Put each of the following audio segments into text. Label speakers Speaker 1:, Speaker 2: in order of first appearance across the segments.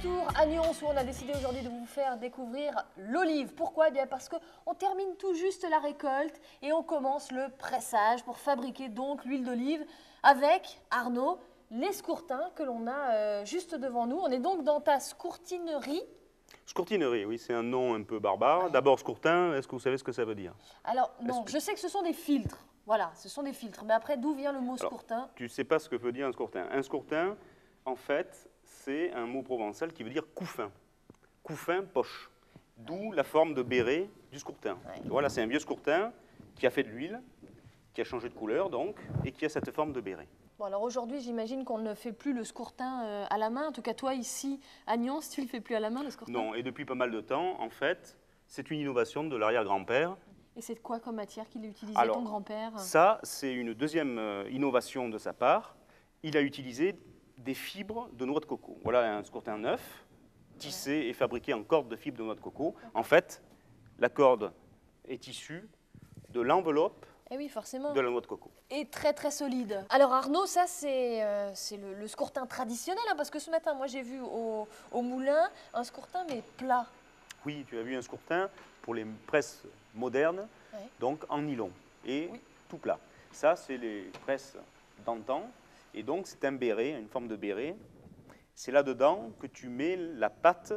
Speaker 1: retour à Nyons où on a décidé aujourd'hui de vous faire découvrir l'olive. Pourquoi? Eh bien parce qu'on termine tout juste la récolte et on commence le pressage pour fabriquer donc l'huile d'olive avec, Arnaud, les scourtins que l'on a juste devant nous. On est donc dans ta scourtinerie.
Speaker 2: Scourtinerie, oui, c'est un nom un peu barbare.
Speaker 1: Ouais.
Speaker 2: D'abord, scourtin, est-ce que vous savez ce que ça veut dire?
Speaker 1: Alors non, je sais que ce sont des filtres. Voilà, ce sont des filtres. Mais après, d'où vient le mot scourtin?
Speaker 2: Tu ne sais pas ce que veut dire un scourtin. Un scourtin, en fait, c'est un mot provençal qui veut dire couffin. Couffin, poche. D'où la forme de béret du scourtin.
Speaker 1: Ouais.
Speaker 2: Voilà, c'est un vieux scourtin qui a fait de l'huile, qui a changé de couleur, donc, et qui a cette forme de béret.
Speaker 1: Bon, alors aujourd'hui, j'imagine qu'on ne fait plus le scourtin à la main. En tout cas, toi, ici, à Nyons, tu ne le fais plus à la main, le scourtin?
Speaker 2: Non, et depuis pas mal de temps, en fait, c'est une innovation de l'arrière-grand-père.
Speaker 1: Et c'est quoi comme matière qu'il utilisait,
Speaker 2: Alors,
Speaker 1: ton grand-père?
Speaker 2: Ça, c'est une deuxième innovation de sa part. Il a utilisé des fibres de noix de coco. Voilà un scourtin neuf, tissé et fabriqué en corde de fibres de noix de coco. En fait, la corde est issue de l'enveloppe
Speaker 1: Eh oui, forcément.
Speaker 2: de la noix de coco.
Speaker 1: Et très très solide. Alors Arnaud, ça c'est le scourtin traditionnel, hein, parce que ce matin, moi j'ai vu au moulin un scourtin mais plat.
Speaker 2: Oui, tu as vu un scourtin pour les presses modernes,
Speaker 1: Ouais.
Speaker 2: donc en nylon et
Speaker 1: Oui.
Speaker 2: tout plat. Ça, c'est les presses d'antan. Et donc, c'est un béret, une forme de béret. C'est là-dedans que tu mets la pâte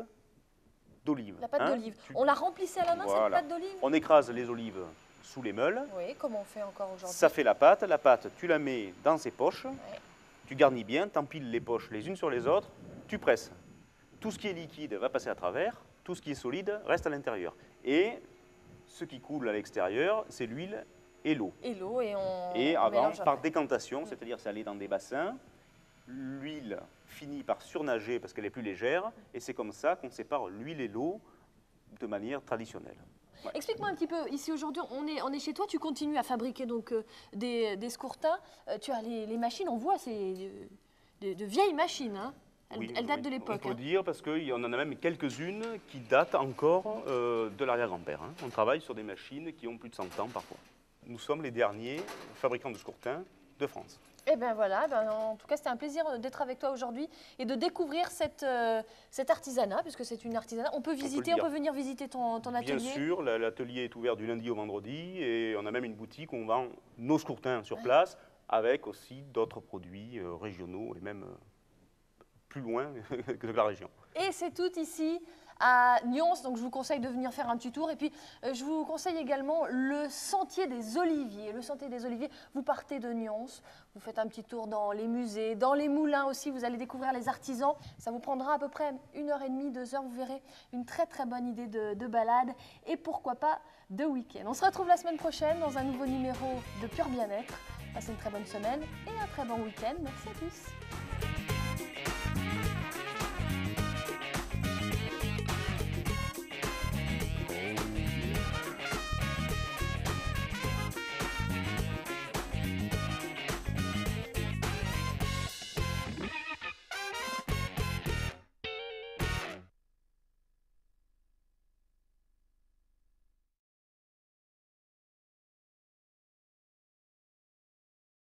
Speaker 2: d'olive.
Speaker 1: La pâte
Speaker 2: hein.
Speaker 1: d'olive. On la remplissait à la main,
Speaker 2: Voilà.
Speaker 1: cette pâte d'olive?
Speaker 2: On écrase les olives sous les meules.
Speaker 1: Oui, comme on fait encore aujourd'hui.
Speaker 2: Ça fait la pâte. La pâte, tu la mets dans ses poches.
Speaker 1: Ouais.
Speaker 2: Tu garnis bien, t'empiles les poches les unes sur les autres. Tu presses. Tout ce qui est liquide va passer à travers. Tout ce qui est solide reste à l'intérieur. Et ce qui coule à l'extérieur, c'est l'huile et l'eau.
Speaker 1: Et l'eau, et on
Speaker 2: Et
Speaker 1: on
Speaker 2: avant,
Speaker 1: mélange
Speaker 2: par
Speaker 1: après.
Speaker 2: décantation, c'est-à-dire c'est aller dans des bassins, l'huile finit par surnager parce qu'elle est plus légère, et c'est comme ça qu'on sépare l'huile et l'eau de manière traditionnelle. Ouais.
Speaker 1: Explique-moi un petit peu, ici aujourd'hui, on est chez toi, tu continues à fabriquer donc des scourtins. Tu as les machines, on voit, c'est de vieilles machines, hein.
Speaker 2: Oui,
Speaker 1: Elles datent de
Speaker 2: on
Speaker 1: l'époque.
Speaker 2: peut
Speaker 1: Hein.
Speaker 2: dire parce qu'on en a même quelques-unes qui datent encore de l'arrière-grand-père. Hein. On travaille sur des machines qui ont plus de 100 ans parfois. Nous sommes les derniers fabricants de scourtins de France.
Speaker 1: Eh bien voilà, en tout cas c'était un plaisir d'être avec toi aujourd'hui et de découvrir cet artisanat, puisque c'est une artisanat. On peut visiter, on peut venir visiter ton atelier.
Speaker 2: Bien sûr, l'atelier est ouvert du lundi au vendredi et on a même une boutique où on vend nos scourtins sur place avec aussi d'autres produits régionaux et même plus loin que de la région.
Speaker 1: Et c'est tout ici à Nyons, donc je vous conseille de venir faire un petit tour. Et puis je vous conseille également le Sentier des Oliviers. Le Sentier des Oliviers, vous partez de Nyons, vous faites un petit tour dans les musées, dans les moulins aussi, vous allez découvrir les artisans. Ça vous prendra à peu près 1h30, 2h, vous verrez une très très bonne idée de balade et pourquoi pas de week-end. On se retrouve la semaine prochaine dans un nouveau numéro de Pur Bien-être. Passez une très bonne semaine et un très bon week-end. Merci à tous.